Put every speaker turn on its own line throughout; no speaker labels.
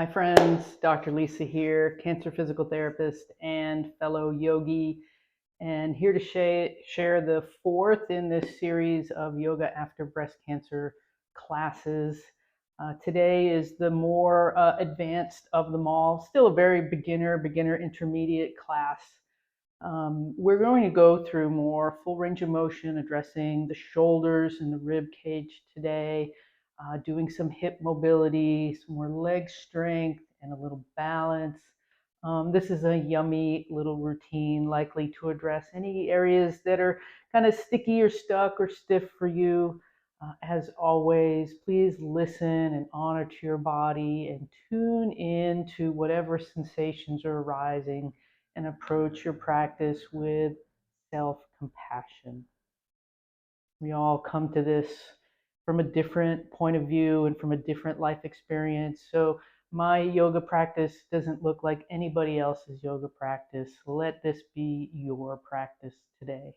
Hi friends, Dr. Lisa here, cancer physical therapist and fellow yogi, and here to share the fourth in this series of yoga after breast cancer classes. Today is the more advanced of them all, still a very beginner intermediate class. We're going to go through more full range of motion, addressing the shoulders and the rib cage today, doing some hip mobility, some more leg strength, and a little balance. This is a yummy little routine likely to address any areas that are kind of sticky or stuck or stiff for you. As always, please listen and honor to your body and tune in to whatever sensations are arising and approach your practice with self-compassion. We all come to this from a different point of view and from a different life experience. So my yoga practice doesn't look like anybody else's yoga practice. Let this be your practice today.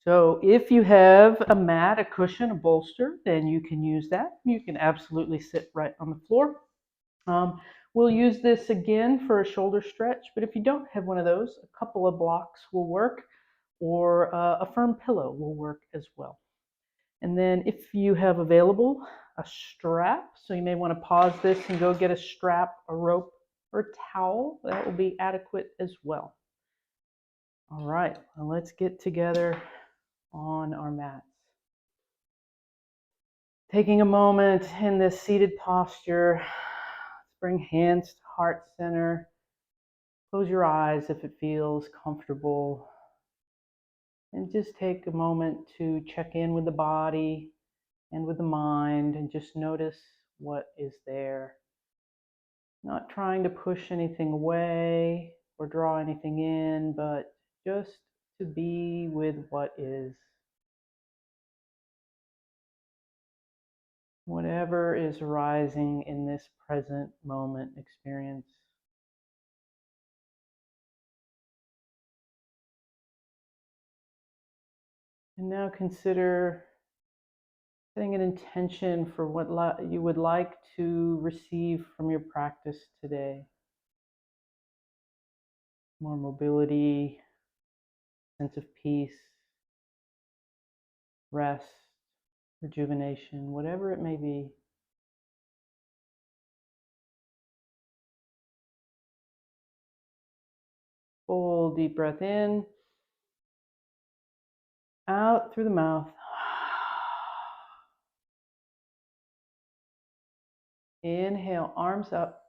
So if you have a mat, a cushion, a bolster, then you can use that. You can absolutely sit right on the floor. We'll use this again for a shoulder stretch, but if you don't have one of those, a couple of blocks will work, or a firm pillow will work as well. And then if you have available a strap, so you may want to pause this and go get a strap, a rope, or a towel, that will be adequate as well. All right, well, let's get together on our mats. Taking a moment in this seated posture, let's bring hands to heart center. Close your eyes if it feels comfortable. And just take a moment to check in with the body and with the mind and just notice what is there. Not trying to push anything away or draw anything in, but just to be with what is. Whatever is arising in this present moment experience. And now consider setting an intention for what you would like to receive from your practice today. More mobility, sense of peace, rest, rejuvenation, whatever it may be. Full deep breath in, out through the mouth. Inhale, arms up.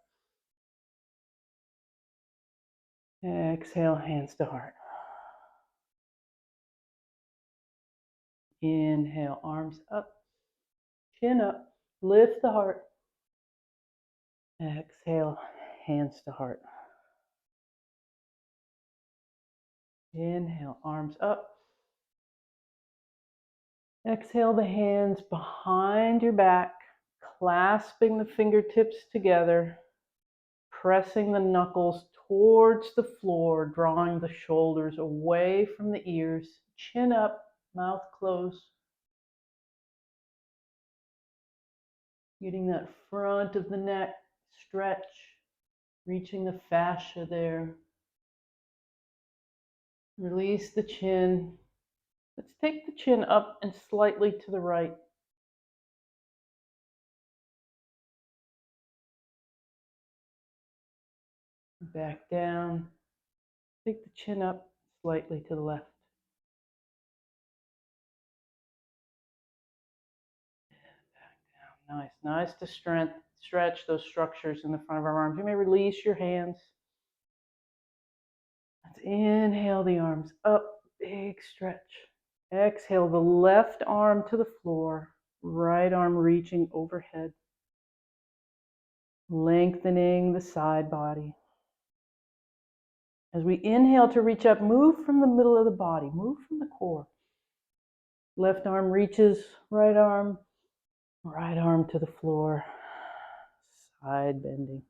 Exhale, hands to heart. Inhale, arms up, chin up, lift the heart. Exhale, hands to heart. Inhale, arms up. Exhale the hands behind your back, clasping the fingertips together, pressing the knuckles towards the floor, drawing the shoulders away from the ears, chin up, mouth closed. Getting that front of the neck stretch, reaching the fascia there. Release the chin. Let's take the chin up and slightly to the right. Back down. Take the chin up slightly to the left. Back down. Nice. Nice to stretch those structures in the front of our arms. You may release your hands. Let's inhale the arms up. Big stretch. Exhale the left arm to the floor. Right arm reaching overhead. Lengthening the side body. As we inhale to reach up, move from the middle of the body, move from the core. Left arm reaches, right arm to the floor, side bending.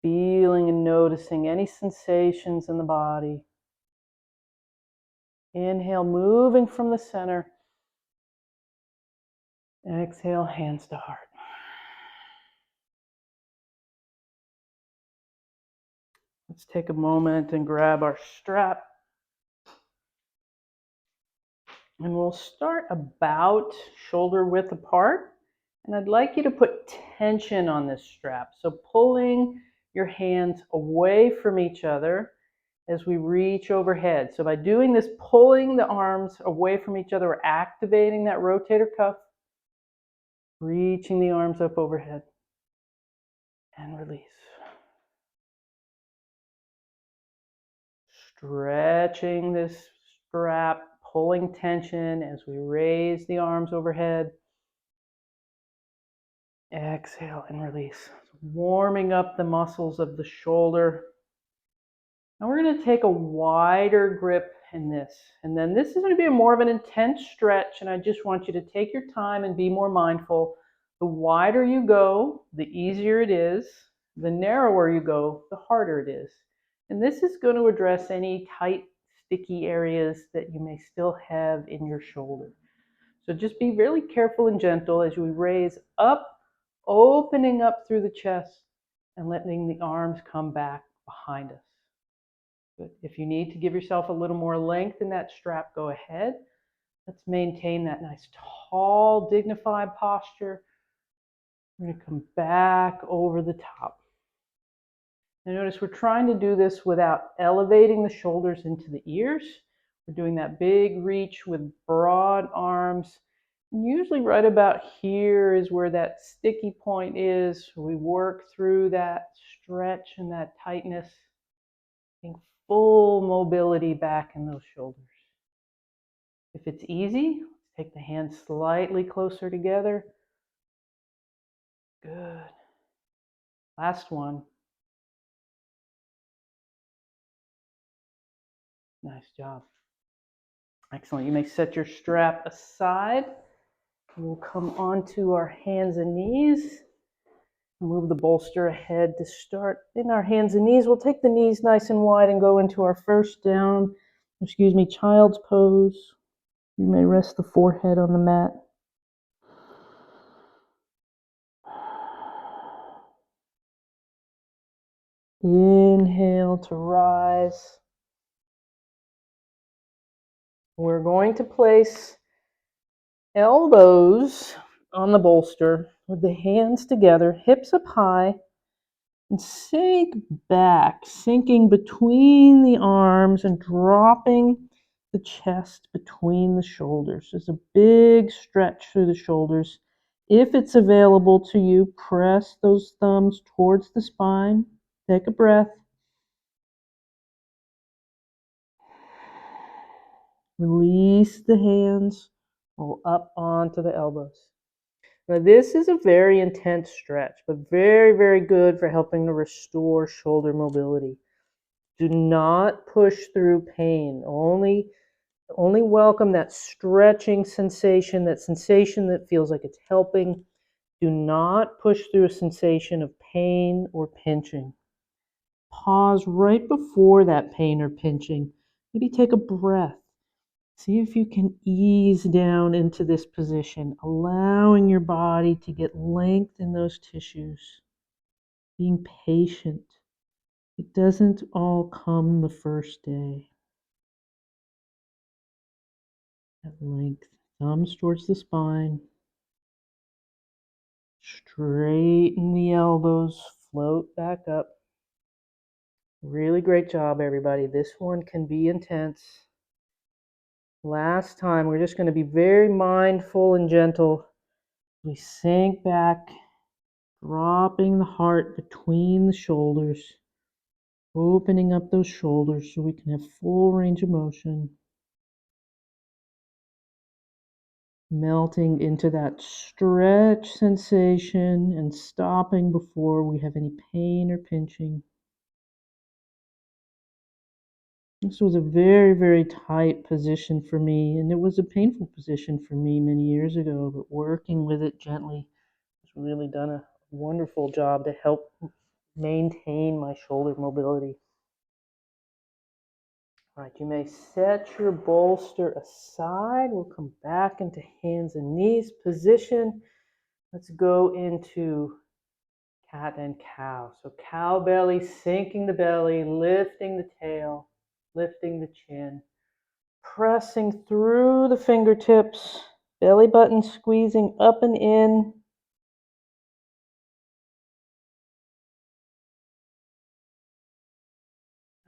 Feeling and noticing any sensations in the body. Inhale, moving from the center, Exhale, hands to heart. Let's take a moment and grab our strap. And we'll start about shoulder width apart. And I'd like you to put tension on this strap. So pulling your hands away from each other as we reach overhead. So by doing this, pulling the arms away from each other, we're activating that rotator cuff, reaching the arms up overhead, and release. Stretching this strap, pulling tension as we raise the arms overhead. Exhale and release. Warming up the muscles of the shoulder. Now we're going to take a wider grip in this. And then this is going to be more of an intense stretch. And I just want you to take your time and be more mindful. The wider you go, the easier it is. The narrower you go, the harder it is. And this is going to address any tight, sticky areas that you may still have in your shoulder. So just be really careful and gentle as we raise up, opening up through the chest and letting the arms come back behind us. Good. If you need to give yourself a little more length in that strap, go ahead. Let's maintain that nice, tall, dignified posture. We're going to come back over the top. Now notice we're trying to do this without elevating the shoulders into the ears. We're doing that big reach with broad arms. And usually right about here is where that sticky point is. We work through that stretch and that tightness, getting full mobility back in those shoulders. If it's easy, let's take the hands slightly closer together. Good. Last one. Nice job. Excellent. You may set your strap aside. We'll come onto our hands and knees. Move the bolster ahead to start in our hands and knees. We'll take the knees nice and wide and go into our first child's pose. You may rest the forehead on the mat. Inhale to rise. We're going to place elbows on the bolster with the hands together, hips up high, and sink back, sinking between the arms and dropping the chest between the shoulders. There's a big stretch through the shoulders. If it's available to you, press those thumbs towards the spine. Take a breath. Release the hands, roll up onto the elbows. Now this is a very intense stretch, but very, very good for helping to restore shoulder mobility. Do not push through pain. Only welcome that stretching sensation, that sensation that feels like it's helping. Do not push through a sensation of pain or pinching. Pause right before that pain or pinching. Maybe take a breath. See if you can ease down into this position, allowing your body to get length in those tissues. Being patient. It doesn't all come the first day. At length, thumbs towards the spine. Straighten the elbows, float back up. Really great job, everybody. This one can be intense. Last time, we're just going to be very mindful and gentle. We sink back, dropping the heart between the shoulders, opening up those shoulders so we can have full range of motion. Melting into that stretch sensation and stopping before we have any pain or pinching. This was a very, very tight position for me, and it was a painful position for me many years ago, but working with it gently has really done a wonderful job to help maintain my shoulder mobility. All right, you may set your bolster aside. We'll come back into hands and knees position. Let's go into cat and cow. So cow belly, sinking the belly, lifting the tail, lifting the chin, pressing through the fingertips, belly button squeezing up and in.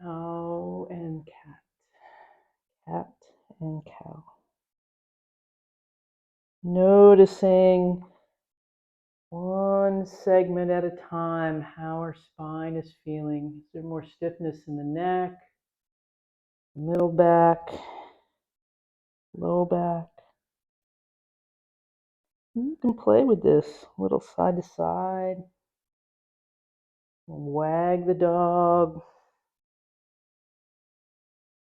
Cow and cat, cat and cow. Noticing one segment at a time how our spine is feeling. Is there more stiffness in the neck, middle back, low back? You can play with this, a little side to side. Wag the dog.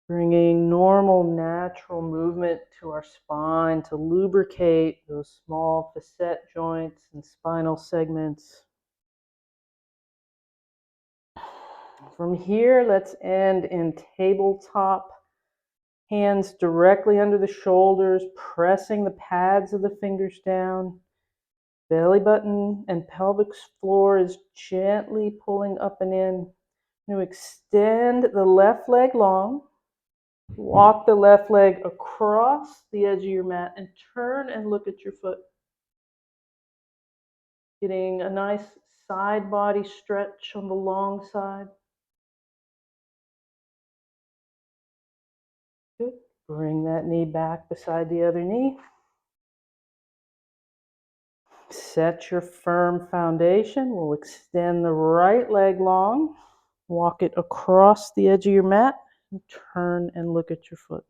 Bringing normal, natural movement to our spine to lubricate those small facet joints and spinal segments. From here, let's end in tabletop. Hands directly under the shoulders, pressing the pads of the fingers down. Belly button and pelvic floor is gently pulling up and in. Now extend the left leg long. Walk the left leg across the edge of your mat and turn and look at your foot. Getting a nice side body stretch on the long side. Good. Bring that knee back beside the other knee. Set your firm foundation. We'll extend the right leg long. Walk it across the edge of your mat and turn and look at your foot.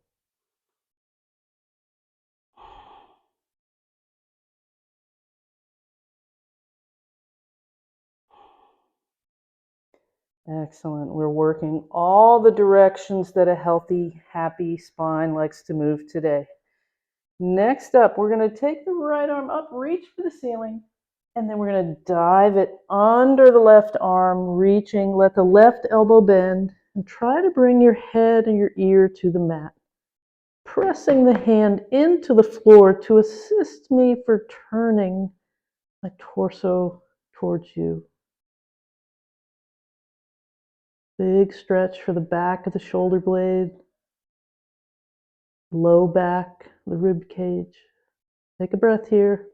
Excellent. We're working all the directions that a healthy, happy spine likes to move today. Next up, we're going to take the right arm up, reach for the ceiling, and then we're going to dive it under the left arm, reaching, let the left elbow bend, and try to bring your head and your ear to the mat. Pressing the hand into the floor to assist me for turning my torso towards you. Big stretch for the back of the shoulder blade, low back, the rib cage. Take a breath here.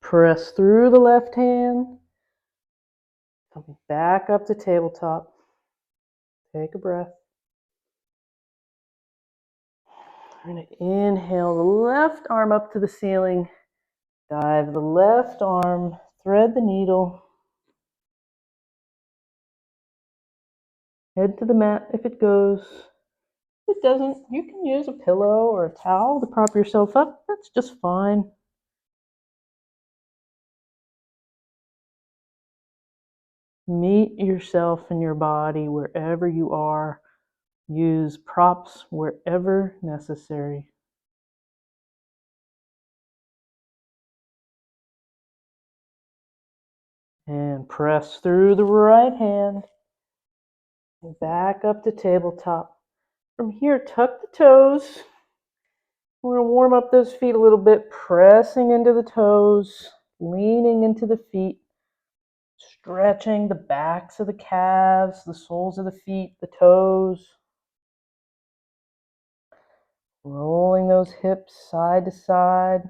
Press through the left hand. Coming back up to tabletop. Take a breath. We're going to inhale the left arm up to the ceiling. Dive the left arm, thread the needle. Head to the mat if it goes. If it doesn't, you can use a pillow or a towel to prop yourself up. That's just fine. Meet yourself in your body wherever you are. Use props wherever necessary. And press through the right hand. Back up to tabletop. From here, tuck the toes. We're going to warm up those feet a little bit, pressing into the toes, leaning into the feet, stretching the backs of the calves, the soles of the feet, the toes. Rolling those hips side to side.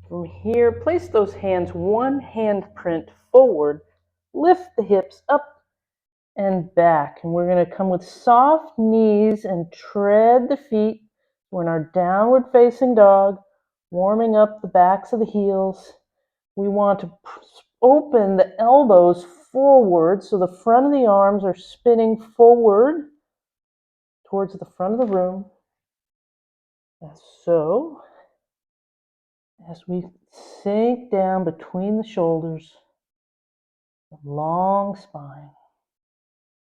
From here, place those hands one handprint forward, lift the hips up and back. And we're going to come with soft knees and tread the feet. We're in our downward facing dog, warming up the backs of the heels. We want to open the elbows forward so the front of the arms are spinning forward towards the front of the room. As so. As we sink down between the shoulders, the long spine,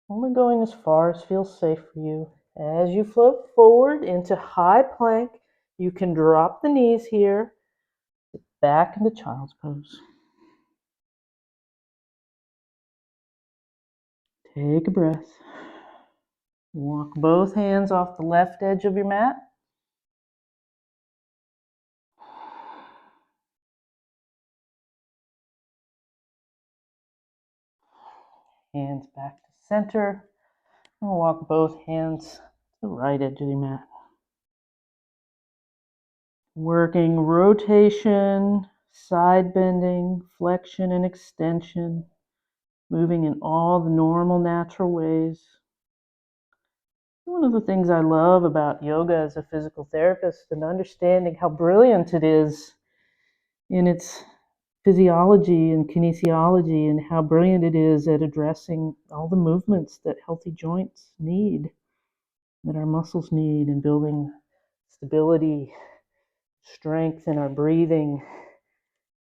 only going as far as feels safe for you. As you float forward into high plank, you can drop the knees here, back into child's pose. Take a breath. Walk both hands off the left edge of your mat. Hands back to center. And walk both hands to the right edge of your mat. Working rotation, side bending, flexion and extension, moving in all the normal, natural ways. One of the things I love about yoga as a physical therapist and understanding how brilliant it is in its physiology and kinesiology, and how brilliant it is at addressing all the movements that healthy joints need, that our muscles need, and building stability, strength in our breathing,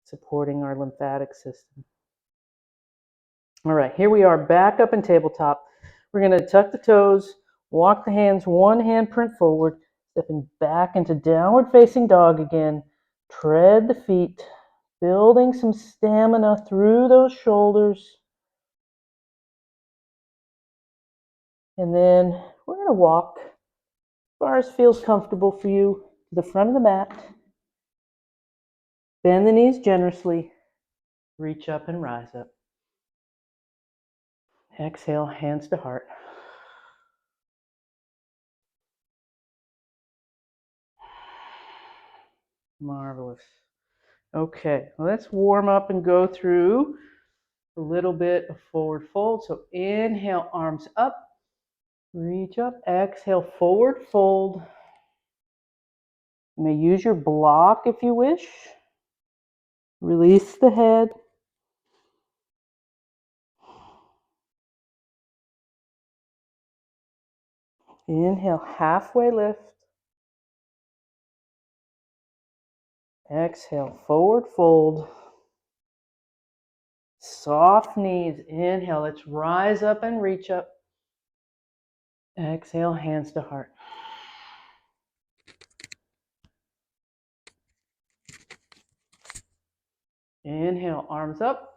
supporting our lymphatic system. All right, here we are back up in tabletop. We're going to tuck the toes, walk the hands one handprint forward, stepping back into downward facing dog again. Tread the feet, building some stamina through those shoulders. And then we're going to walk as far as feels comfortable for you to the front of the mat. Bend the knees generously. Reach up and rise up. Exhale, hands to heart. Marvelous. Okay, let's warm up and go through a little bit of forward fold. So inhale, arms up. Reach up. Exhale, forward fold. You may use your block if you wish. Release the head. Inhale, halfway lift. Exhale, forward fold. Soft knees. Inhale, let's rise up and reach up. Exhale, hands to heart. Inhale, arms up.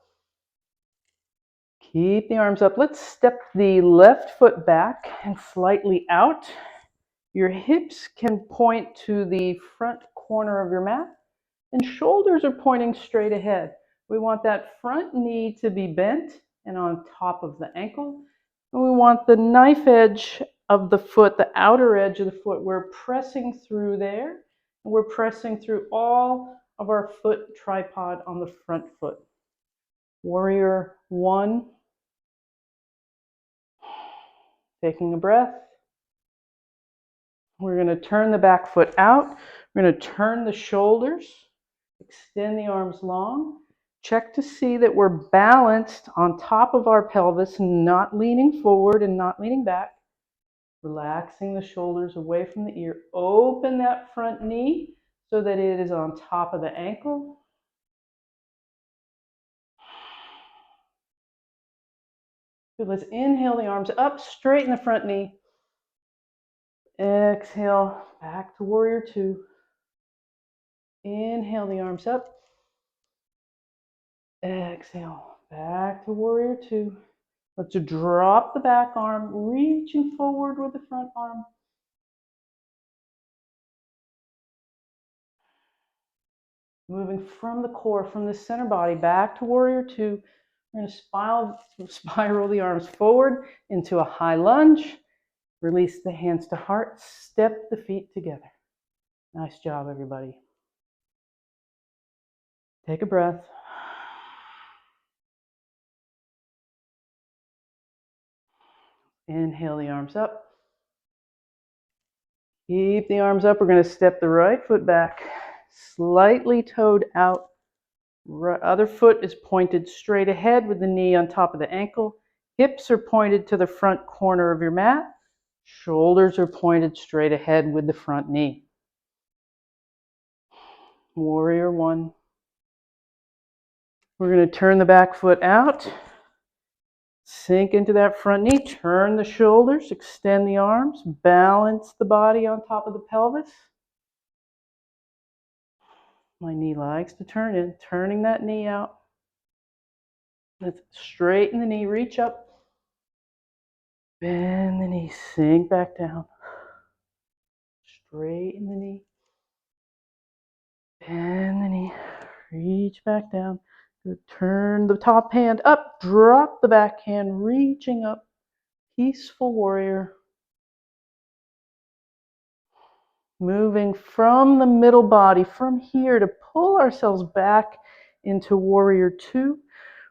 Keep the arms up. Let's step the left foot back and slightly out. Your hips can point to the front corner of your mat, and shoulders are pointing straight ahead. We want that front knee to be bent and on top of the ankle. And we want the knife edge of the foot, the outer edge of the foot, we're pressing through there. And we're pressing through all of our foot tripod on the front foot. Warrior one. Taking a breath. We're going to turn the back foot out. We're going to turn the shoulders. Extend the arms long. Check to see that we're balanced on top of our pelvis, not leaning forward and not leaning back. Relaxing the shoulders away from the ear. Open that front knee so that it is on top of the ankle. Good. Let's inhale the arms up, straighten the front knee. Exhale, back to warrior two. Inhale the arms up. Exhale, back to warrior two. Let's drop the back arm, reaching forward with the front arm. Moving from the core, from the center body, back to warrior two. We're going to spiral the arms forward into a high lunge. Release the hands to heart. Step the feet together. Nice job, everybody. Take a breath. Inhale the arms up. Keep the arms up. We're going to step the right foot back, slightly toed out. Other foot is pointed straight ahead with the knee on top of the ankle. Hips are pointed to the front corner of your mat. Shoulders are pointed straight ahead with the front knee. Warrior one. We're going to turn the back foot out. Sink into that front knee. Turn the shoulders. Extend the arms. Balance the body on top of the pelvis. My knee likes to turn in, turning that knee out. Let's straighten the knee, reach up. Bend the knee, sink back down. Straighten the knee. Bend the knee, reach back down. Good. Turn the top hand up, drop the back hand, reaching up. Peaceful warrior. Moving from the middle body, from here, to pull ourselves back into warrior two.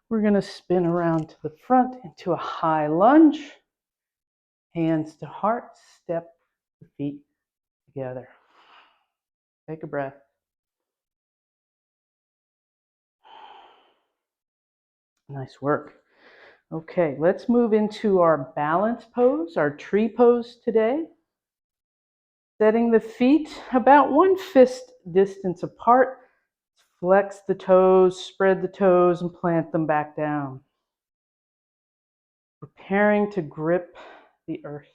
We're going to spin around to the front into a high lunge. Hands to heart, step the feet together. Take a breath. Nice work. Okay, let's move into our balance pose, our tree pose today. Setting the feet about 1 fist distance apart. Flex the toes, spread the toes, and plant them back down. Preparing to grip the earth.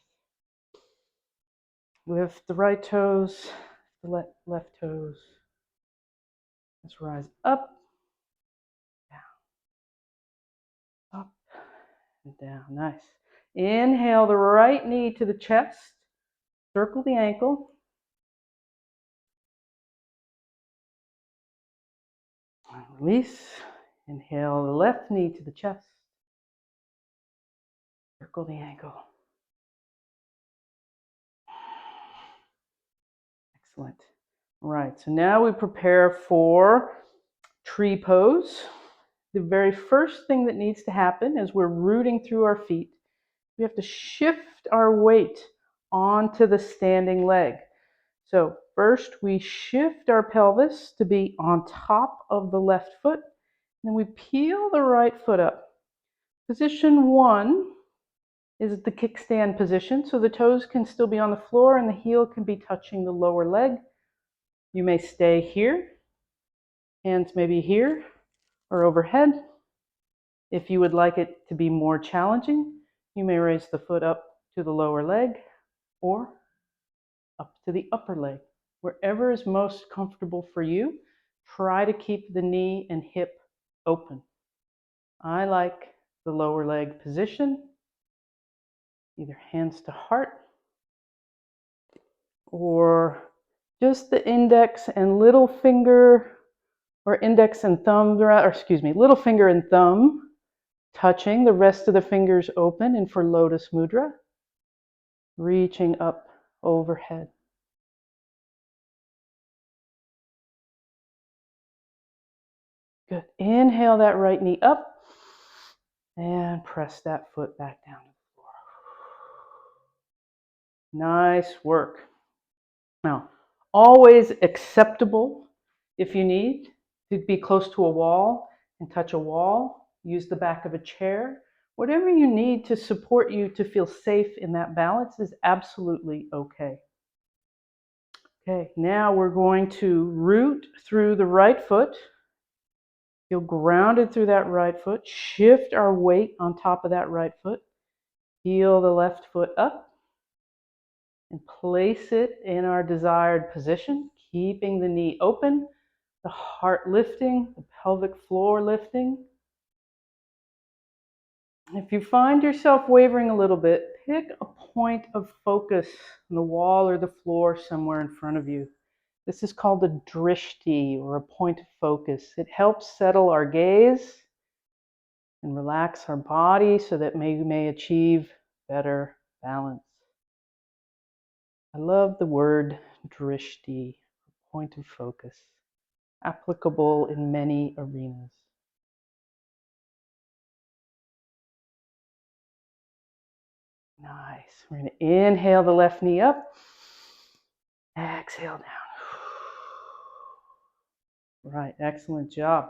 Lift the right toes, the left toes. Let's rise up, down, up, and down. Nice. Inhale the right knee to the chest. Circle the ankle. And release. Inhale the left knee to the chest. Circle the ankle. Excellent. All right, so now we prepare for tree pose. The very first thing that needs to happen as we're rooting through our feet, we have to shift our weight onto the standing leg. So first we shift our pelvis to be on top of the left foot, and then we peel the right foot up. Position 1 is the kickstand position, so the toes can still be on the floor and the heel can be touching the lower leg. You may stay here, hands may be here or overhead. If you would like it to be more challenging, you may raise the foot up to the lower leg or up to the upper leg. Wherever is most comfortable for you, try to keep the knee and hip open. I like the lower leg position, either hands to heart or just the index and little finger, or index and thumb, or excuse me, little finger and thumb touching, the rest of the fingers open, and for Lotus Mudra, reaching up overhead. Good. Inhale that right knee up and press that foot back down to the floor. Nice work. Now, always acceptable if you need to be close to a wall and touch a wall, use the back of a chair. Whatever you need to support you to feel safe in that balance is absolutely okay. Okay, now we're going to root through the right foot. Feel grounded through that right foot. Shift our weight on top of that right foot. Heel the left foot up and place it in our desired position, keeping the knee open, the heart lifting, the pelvic floor lifting. If you find yourself wavering a little bit, pick a point of focus on the wall or the floor somewhere in front of you. This is called a drishti, or a point of focus. It helps settle our gaze and relax our body so that we may achieve better balance. I love the word drishti, point of focus, applicable in many arenas. Nice. We're going to inhale the left knee up, exhale down. Right, excellent job.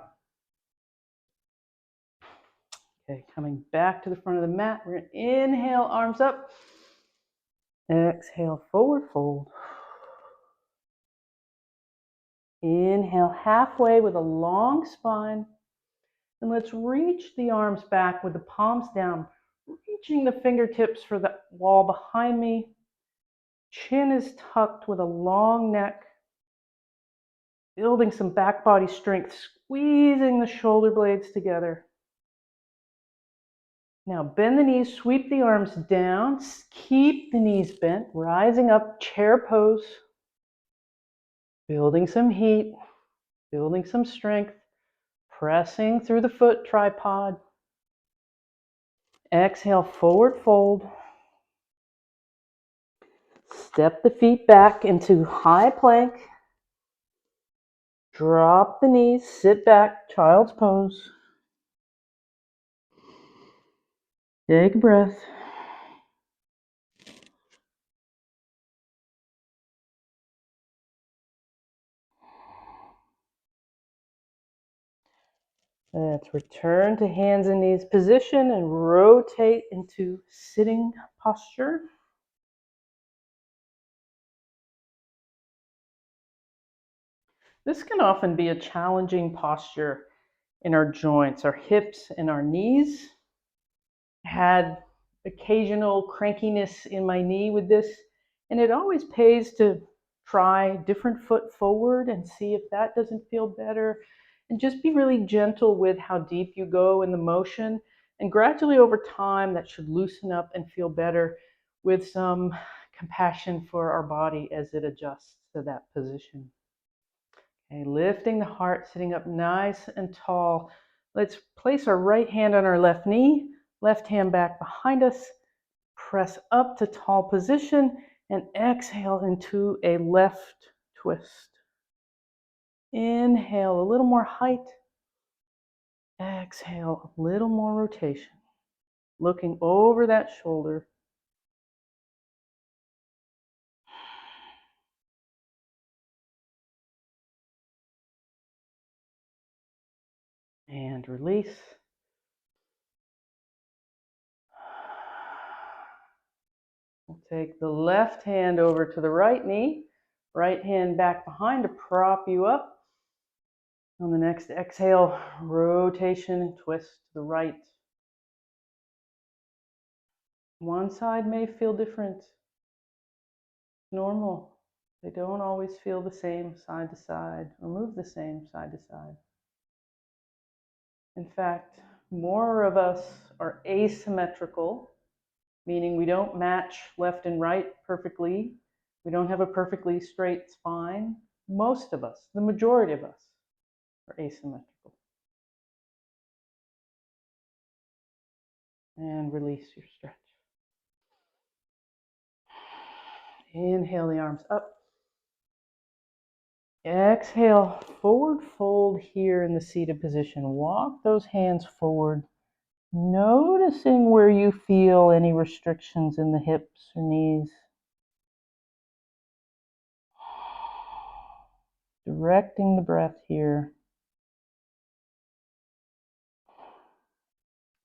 Okay, coming back to the front of the mat, we're going to inhale, arms up. Exhale, forward fold. Inhale halfway with a long spine. And let's reach the arms back with the palms down, reaching the fingertips for the wall behind me. Chin is tucked with a long neck. building some back body strength, squeezing the shoulder blades together. Now bend the knees, sweep the arms down, keep the knees bent, rising up, chair pose, building some heat, building some strength, pressing through the foot tripod. Exhale, forward fold. Step the feet back into high plank. Drop the knees, sit back, child's pose. Take a breath. Let's return to hands and knees position and rotate into sitting posture. This can often be a challenging posture in our joints, our hips and our knees. I had occasional crankiness in my knee with this, and it always pays to try different foot forward and see if that doesn't feel better. And just be really gentle with how deep you go in the motion. And gradually over time, that should loosen up and feel better with some compassion for our body as it adjusts to that position. Okay, lifting the heart, sitting up nice and tall. Let's place our right hand on our left knee, left hand back behind us. Press up to tall position and exhale into a left twist. Inhale, a little more height. Exhale, a little more rotation. Looking over that shoulder. And release. We'll take the left hand over to the right knee. Right hand back behind to prop you up. On the next exhale, rotation and twist to the right. One side may feel different. Normal. They don't always feel the same side to side or move the same side to side. In fact, more of us are asymmetrical, meaning we don't match left and right perfectly. We don't have a perfectly straight spine. Most of us, the majority of us, are asymmetrical. And release your stretch. Inhale the arms up. Exhale, forward fold here in the seated position. Walk those hands forward, noticing where you feel any restrictions in the hips or knees. Directing the breath here.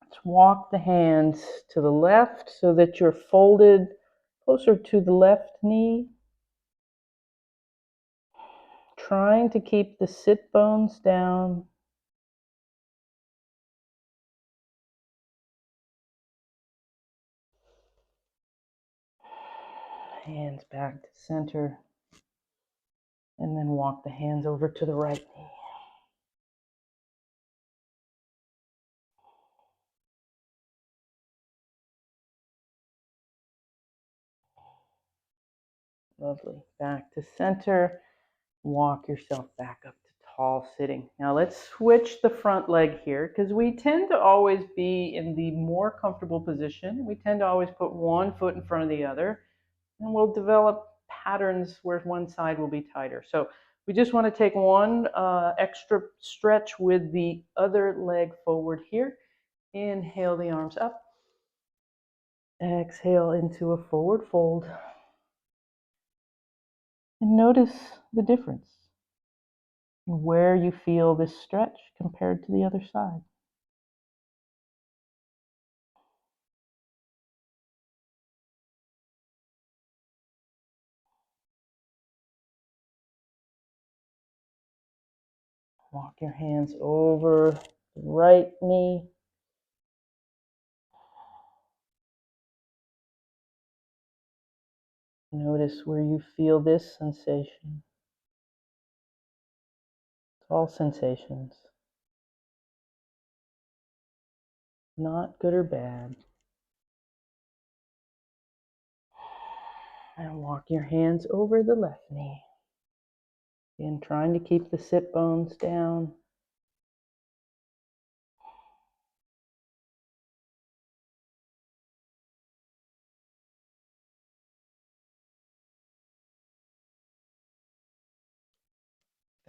Let's walk the hands to the left so that you're folded closer to the left knee. Trying to keep the sit bones down. Hands back to center. And then walk the hands over to the right knee. Lovely. Back to center. Walk yourself back up to tall sitting. Now let's switch the front leg here because we tend to always be in the more comfortable position. We tend to always put one foot in front of the other, and we'll develop patterns where one side will be tighter. So we just want to take one extra stretch with the other leg forward here. Inhale the arms up. Exhale into a forward fold. And notice the difference in where you feel this stretch compared to the other side. Walk your hands over the right knee. Notice where you feel this sensation. all sensations. Not good or bad. And walk your hands over the left knee. Again, trying to keep the sit bones down.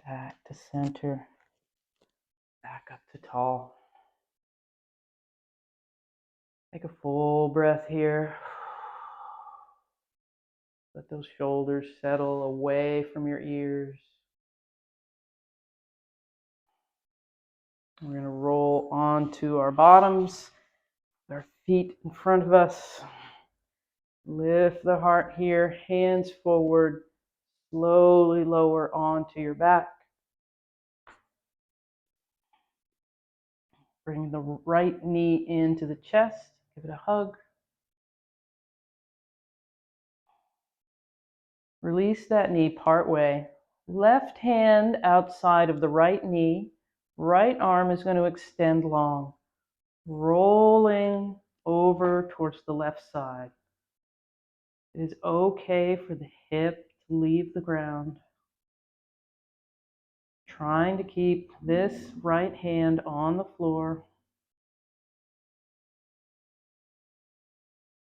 Back to center. Back up to tall. Take a full breath here. Let those shoulders settle away from your ears. We're going to roll onto our bottoms, our feet in front of us. Lift the heart here, hands forward. Slowly lower onto your back. Bring the right knee into the chest. Give it a hug. Release that knee part way. Left hand outside of the right knee. Right arm is going to extend long. Rolling over towards the left side. It is okay for the hip to leave the ground. Trying to keep this right hand on the floor.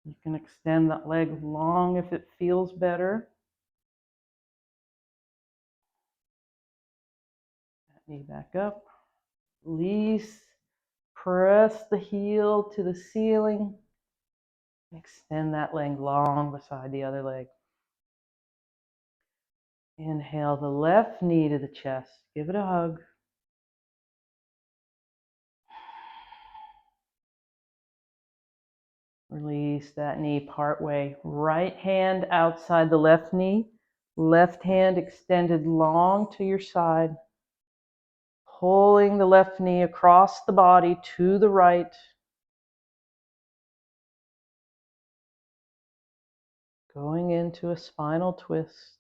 You can extend that leg long if it feels better. That knee back up. Release. Press the heel to the ceiling. Extend that leg long beside the other leg. Inhale the left knee to the chest. Give it a hug. Release that knee part way. Right hand outside the left knee. Left hand extended long to your side. Pulling the left knee across the body to the right. Going into a spinal twist.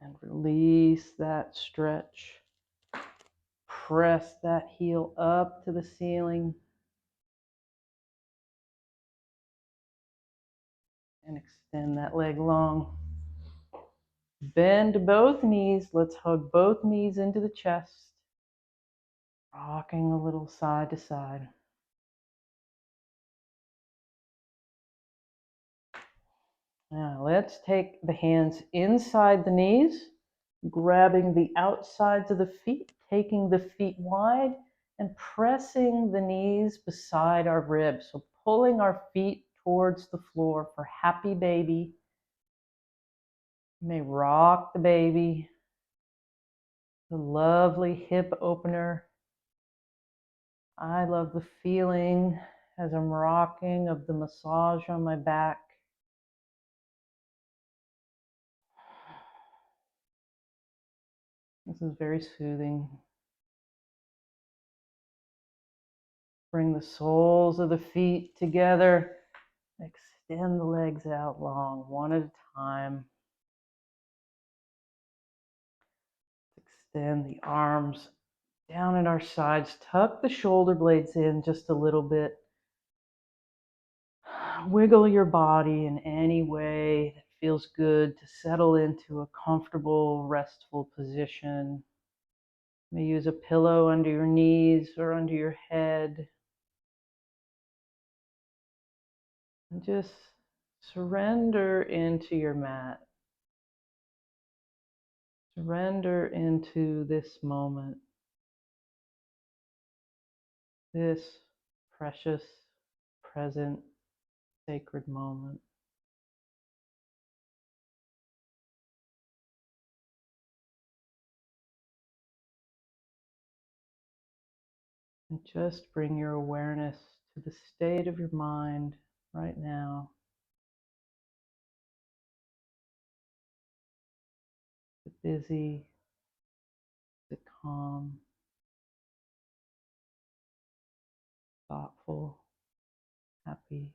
And release that stretch. Press that heel up to the ceiling. And extend that leg long. Bend both knees. Let's hug both knees into the chest. Rocking a little side to side. Now let's take the hands inside the knees, grabbing the outsides of the feet, taking the feet wide and pressing the knees beside our ribs. So pulling our feet towards the floor for happy baby. You may rock the baby. The lovely hip opener. I love the feeling as I'm rocking of the massage on my back. This is very soothing. Bring the soles of the feet together. Extend the legs out long, one at a time. Extend the arms down at our sides. Tuck the shoulder blades in just a little bit. Wiggle your body in any way that feels good to settle into a comfortable, restful position. You may use a pillow under your knees or under your head. And just surrender into your mat. Surrender into this moment. This precious, present, sacred moment. And just bring your awareness to the state of your mind right now. Is it busy? Is it calm? thoughtful, happy.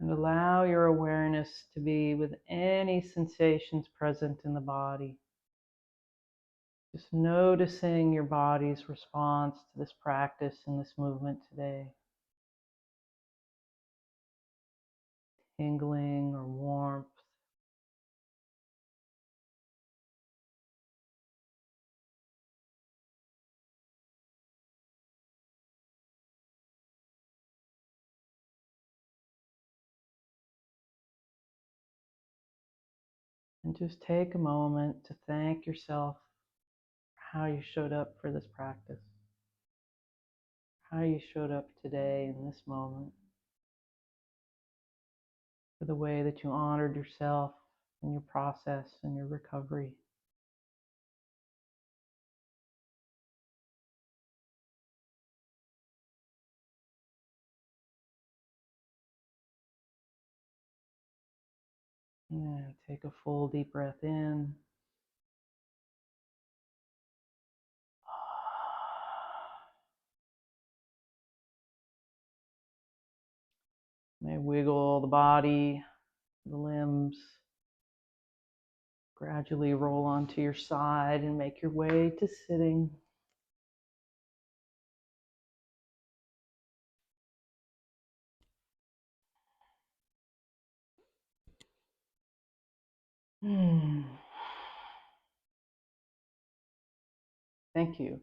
And allow your awareness to be with any sensations present in the body. Just noticing your body's response to this practice and this movement today. Tingling or warmth. And just take a moment to thank yourself for how you showed up for this practice, how you showed up today in this moment, for the way that you honored yourself in your process and your recovery. Yeah, take a full deep breath in. May wiggle the body, the limbs. Gradually roll onto your side and make your way to sitting. Thank you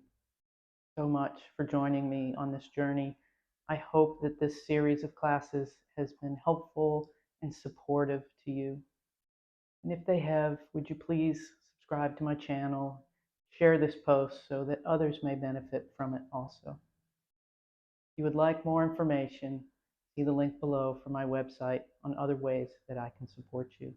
so much for joining me on this journey. I hope that this series of classes has been helpful and supportive to you. And if they have, would you please subscribe to my channel, share this post so that others may benefit from it also. If you would like more information, see the link below for my website on other ways that I can support you.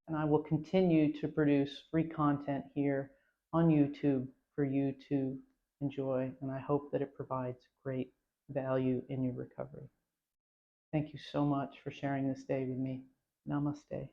And I will continue to produce free content here on YouTube for you to enjoy, and I hope that it provides great value in your recovery. Thank you so much for sharing this day with me. Namaste.